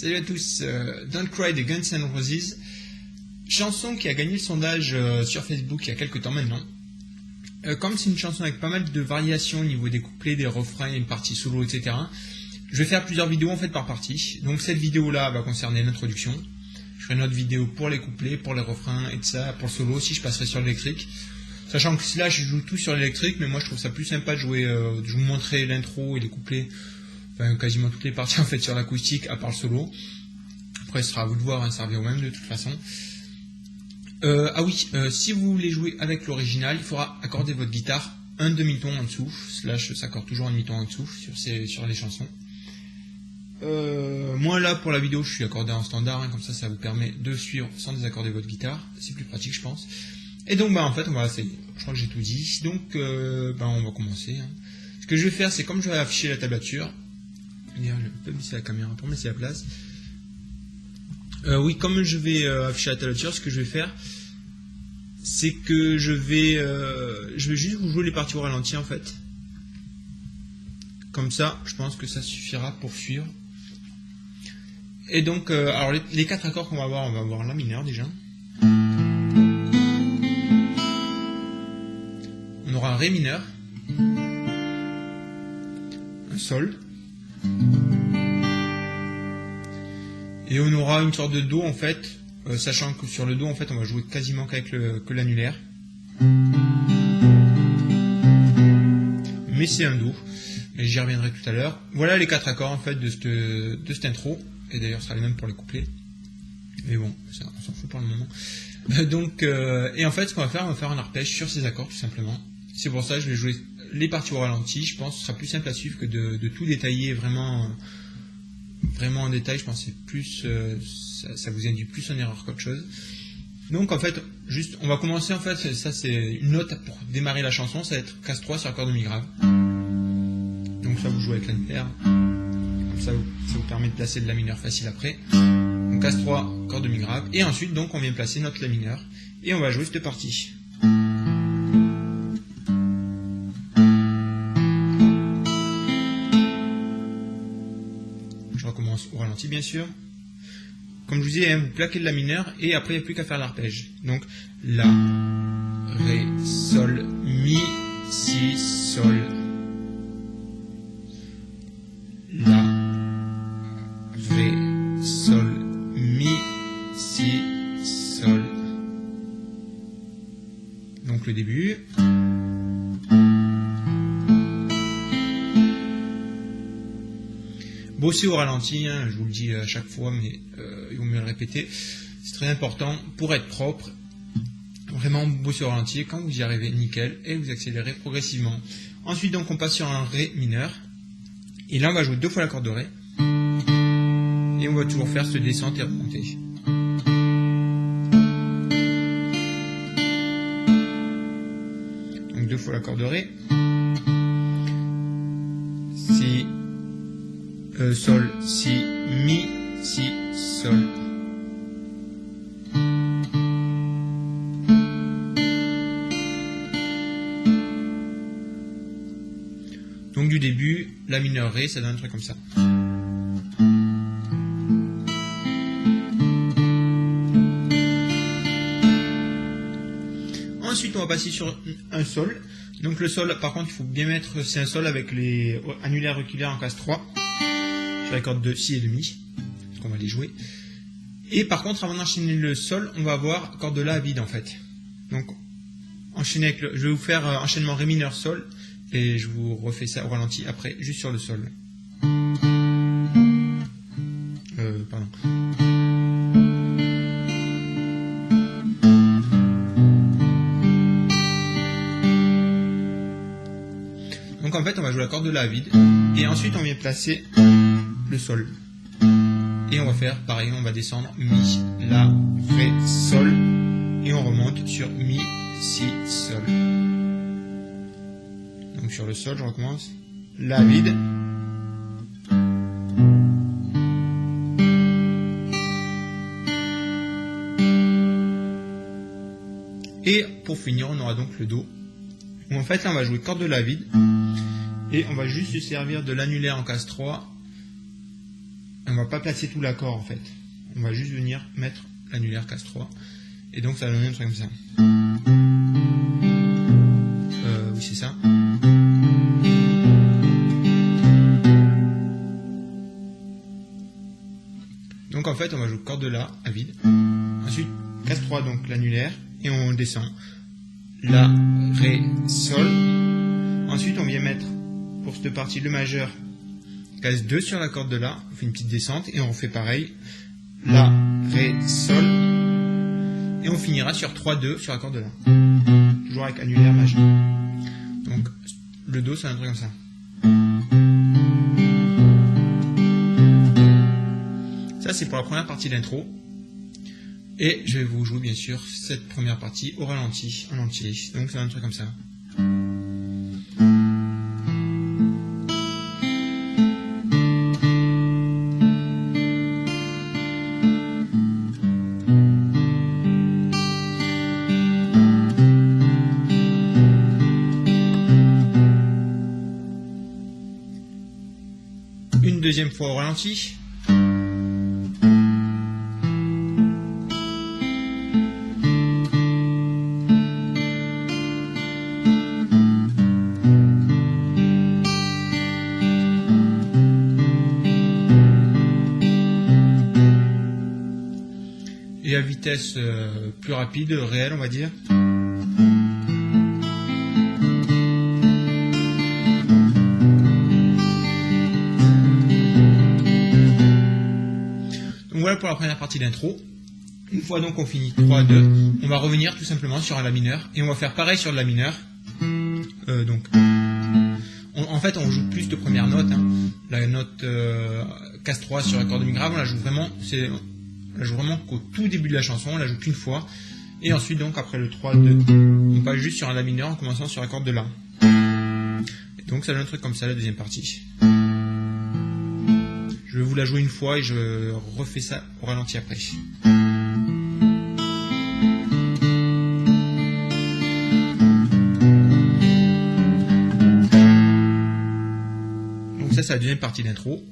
Salut à tous, Don't Cry de Guns N' Roses, chanson qui a gagné le sondage sur Facebook il y a quelques temps maintenant. Comme c'est une chanson avec pas mal de variations au niveau des couplets, des refrains, une partie solo, etc. Je vais faire plusieurs vidéos en fait par partie. Donc cette vidéo là va concerner l'introduction. Je ferai une autre vidéo pour les couplets, pour les refrains et tout ça, pour le solo aussi je passerai sur l'électrique. Sachant que là je joue tout sur l'électrique, mais moi je trouve ça plus sympa de jouer, de vous montrer l'intro et les couplets. Enfin, quasiment toutes les parties en fait sur l'acoustique à part le solo. Après ce sera à vous de voir, hein, ça revient au même de toute façon. Si vous voulez jouer avec l'original, il faudra accorder votre guitare un demi-ton en dessous, slash s'accorde toujours un demi-ton en dessous sur les chansons. Moi là pour la vidéo je suis accordé en standard, hein, comme ça vous permet de suivre sans désaccorder votre guitare, c'est plus pratique je pense. Et donc en fait on va essayer, je crois que j'ai tout dit, donc on va commencer. Hein. Ce que je vais faire c'est comme je vais afficher la tablature, d'ailleurs je vais un peu baisser la caméra pour me laisser la place. Comme je vais afficher la tablature, ce que je vais faire c'est que je vais juste vous jouer les parties au ralenti en fait. Comme ça je pense que ça suffira pour suivre. Et donc alors les 4 accords qu'on va avoir, on va avoir la mineur déjà. On aura un ré mineur, un sol, et on aura une sorte de do en fait, sachant que sur le do en fait on va jouer quasiment qu'avec que l'annulaire. Mais c'est un do, et j'y reviendrai tout à l'heure. Voilà les 4 accords en fait de cette intro, et d'ailleurs ça sera les mêmes pour les couplets. Mais bon, ça, on s'en fout pour le moment. Et en fait ce qu'on va faire, on va faire un arpège sur ces accords tout simplement. C'est pour ça que je vais jouer les parties au ralenti, je pense que ce sera plus simple à suivre que de tout détailler vraiment en détail, je pense que c'est plus, ça vous induit plus en erreur qu'autre chose. Donc en fait, juste, on va commencer en fait, ça c'est une note pour démarrer la chanson, ça va être casse 3 sur accord de mi grave. Donc ça vous jouez avec l'annulaire, comme ça vous permet de placer de la mineure facile après. Donc casse 3, accord de mi grave, et ensuite donc on vient placer notre la mineure, et on va jouer cette partie. Je recommence au ralenti bien sûr. Comme je vous disais, vous plaquez de la mineure et après il n'y a plus qu'à faire l'arpège. Donc La, Ré, Sol, Mi, Si, Sol. La, Ré, Sol, Mi, Si, Sol. Donc le début. Bosser au ralenti, hein, je vous le dis à chaque fois, mais il vaut mieux le répéter. C'est très important pour être propre. Vraiment bosser au ralenti, quand vous y arrivez, nickel, et vous accélérez progressivement. Ensuite, donc, on passe sur un Ré mineur. Et là, on va jouer 2 fois l'accord de Ré. Et on va toujours faire ce descente et remonter. Donc 2 fois l'accord de Ré. Si, Sol, Si, Mi, Si, Sol. Donc du début, la mineure Ré, ça donne un truc comme ça. Ensuite, on va passer sur un Sol. Donc le Sol, par contre, il faut bien mettre, c'est un Sol avec les annulaires auriculaires en casse 3. Sur les cordes de Si et de Mi, parce qu'on va les jouer. Et par contre, avant d'enchaîner le Sol, on va avoir corde de La vide en fait. Donc, enchaîner avec je vais vous faire enchaînement Ré mineur Sol, et je vous refais ça au ralenti après, juste sur le Sol. Pardon. Donc en fait, on va jouer la corde de La vide, et ensuite on vient placer le Sol. Et on va faire pareil, on va descendre Mi, La, Ré, Sol, et on remonte sur Mi, Si, Sol. Donc sur le Sol, je recommence. La vide. Et pour finir, on aura donc le Do. Où en fait là on va jouer corde de La vide. Et on va juste se servir de l'annulaire en casse 3 on va pas placer tout l'accord en fait. On va juste venir mettre l'annulaire casse 3. Et donc ça va donner un truc comme ça. Oui, c'est ça. Donc en fait, on va jouer corde de La à vide. Ensuite, casse 3, donc l'annulaire. Et on descend. La, Ré, Sol. Ensuite, on vient mettre, pour cette partie, le majeur, casse 2 sur la corde de La. On fait une petite descente et on refait pareil. La, Ré, Sol. Et on finira sur 3-2 sur la corde de La. Toujours avec annulaire majeur. Donc, le Do, c'est un truc comme ça. Ça, c'est pour la première partie d'intro. Et je vais vous jouer, bien sûr, cette première partie au ralenti, en entier. Donc, c'est un truc comme ça. Une deuxième fois au ralenti. Et à vitesse plus rapide, réelle, on va dire. Donc voilà pour la première partie d'intro. Une fois donc on finit 3-2, on va revenir tout simplement sur un La mineur et on va faire pareil sur le La mineur. En fait, on joue plus de première note. Hein. La note casse 3 sur l'accord de Mi grave, on la joue vraiment. On la joue vraiment qu'au tout début de la chanson, on la joue qu'une fois. Et ensuite, donc, après le 3-2, on passe juste sur un La mineur en commençant sur la corde de La. Et donc, ça donne un truc comme ça, la deuxième partie. Je vais vous la jouer une fois et je refais ça au ralenti après. Donc ça, c'est la deuxième partie d'intro.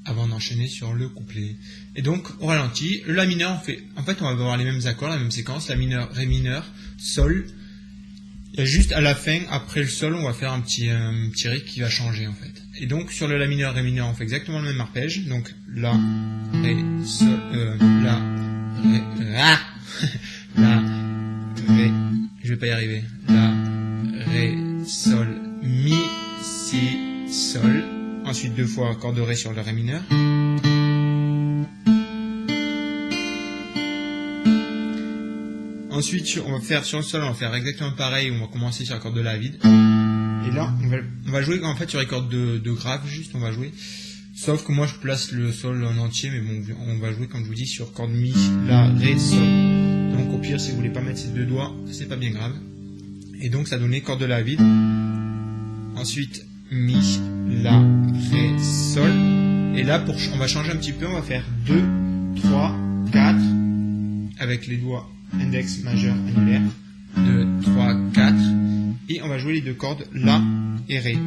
Avant d'enchaîner sur le couplet. Et donc, au ralenti, le La mineur, on va avoir les mêmes accords, la même séquence, La mineur, Ré mineur, Sol. Il y a juste à la fin, après le Sol, on va faire un petit Ré qui va changer, en fait. Et donc, sur le La mineur, Ré mineur, on fait exactement le même arpège. Donc, La, Ré, Sol, La, Ré, La, Ré, je vais pas y arriver. La, Ré, Sol, Mi, Si, Sol. Ensuite, deux fois corde de Ré sur le Ré mineur. Ensuite, on va faire sur le Sol, on va faire exactement pareil. On va commencer sur la corde de La à vide. Et là, on va jouer en fait sur les cordes de grave, juste on va jouer. Sauf que moi, je place le Sol en entier, mais bon, on va jouer, comme je vous dis, sur corde Mi, La, Ré, Sol. Donc au pire, si vous voulez pas mettre ces deux doigts, c'est pas bien grave. Et donc, ça donnait corde de La à vide. Ensuite, Mi, La, Ré, Sol. Et là, on va changer un petit peu, on va faire 2, 3, 4, avec les doigts index, majeur, annulaire. 2, 3, 4. Et on va jouer les deux cordes La et Ré.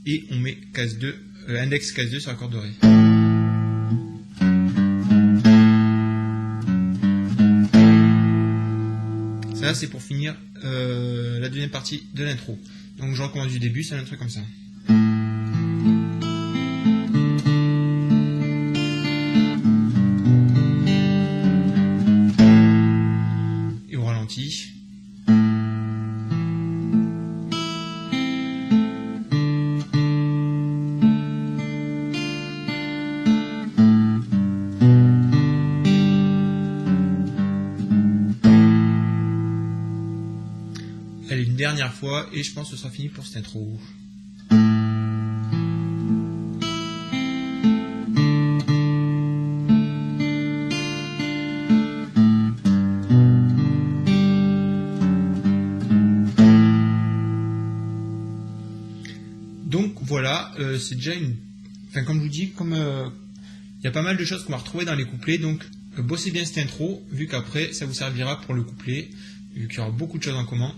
Et on met casse 2, index casse 2 sur la corde de Ré. Ça, c'est pour finir la deuxième partie de l'intro. Donc je recommence du début, c'est un truc comme ça. Et au ralenti. Allez, une dernière fois et je pense que ce sera fini pour cette intro. Donc voilà, c'est déjà une... Enfin, comme je vous dis, comme il y a pas mal de choses qu'on va retrouver dans les couplets, donc bossez bien cette intro, vu qu'après ça vous servira pour le couplet, vu qu'il y aura beaucoup de choses en commun.